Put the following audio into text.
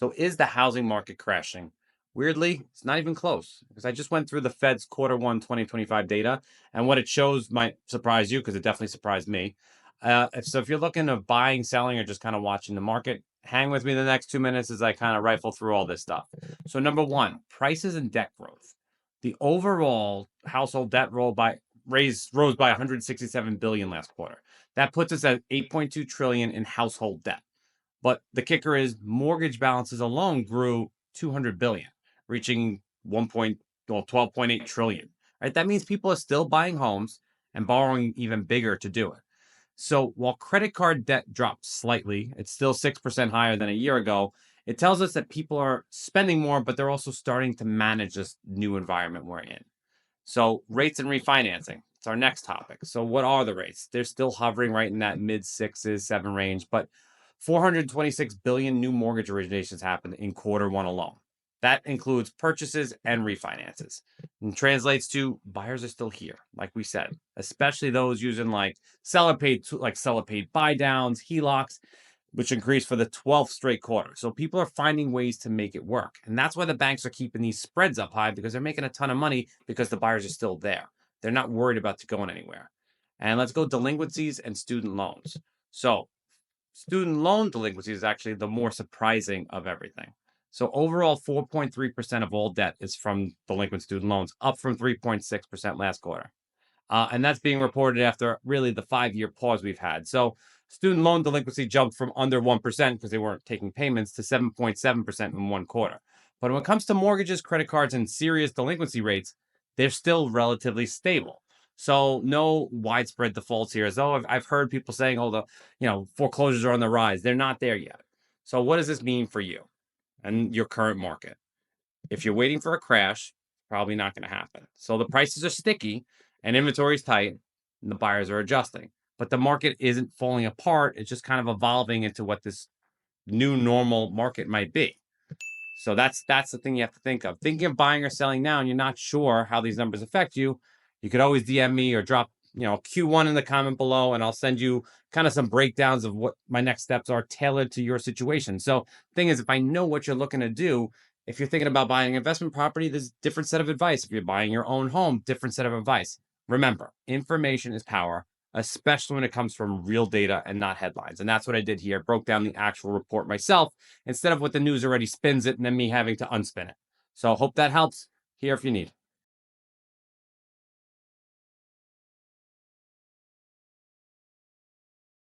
So is the housing market crashing? Weirdly, it's not even close because I just went through the Fed's Q1 2025 data, and what it shows might surprise you because it definitely surprised me. If you're looking at buying, selling, or just kind of watching the market, hang with me the next 2 minutes as I kind of rifle through all this stuff. So number one, prices and debt growth. The overall household debt rose by 167 billion last quarter. That puts us at 8.2 trillion in household debt. But the kicker is mortgage balances alone grew 200 billion, reaching 12.8 trillion. Right? That means people are still buying homes and borrowing even bigger to do it. So while credit card debt dropped slightly, it's still 6% higher than a year ago. It tells us that people are spending more, but they're also starting to manage this new environment we're in. So rates and refinancing. It's our next topic. So what are the rates? They're still hovering right in that mid sixes, seven range, but 426 billion new mortgage originations happened in Q1 alone. That includes purchases and refinances, and translates to buyers are still here, like we said, especially those using seller paid buy downs, HELOCs, which increased for the 12th straight quarter. So people are finding ways to make it work. And that's why the banks are keeping these spreads up high because they're making a ton of money because the buyers are still there. They're not worried about going anywhere. And let's go delinquencies and student loans. So student loan delinquency is actually the more surprising of everything. So overall, 4.3% of all debt is from delinquent student loans, up from 3.6% last quarter. And that's being reported after really the 5-year pause we've had. So student loan delinquency jumped from under 1% because they weren't taking payments to 7.7% in one quarter. But when it comes to mortgages, credit cards, and serious delinquency rates, they're still relatively stable. So no widespread defaults here. As though I've heard people saying, "Oh, the foreclosures are on the rise." They're not there yet. So what does this mean for you and your current market? If you're waiting for a crash, probably not going to happen. So the prices are sticky and inventory is tight and the buyers are adjusting. But the market isn't falling apart. It's just kind of evolving into what this new normal market might be. So that's the thing you have to think of. Thinking of buying or selling now and you're not sure how these numbers affect you, you could always DM me or drop Q1 in the comment below, and I'll send you kind of some breakdowns of what my next steps are tailored to your situation. So thing is, if I know what you're looking to do, if you're thinking about buying an investment property, there's a different set of advice. If you're buying your own home, different set of advice. Remember, information is power, especially when it comes from real data and not headlines. And that's what I did here. I broke down the actual report myself instead of what the news already spins it and then me having to unspin it. So hope that helps. Here if you need.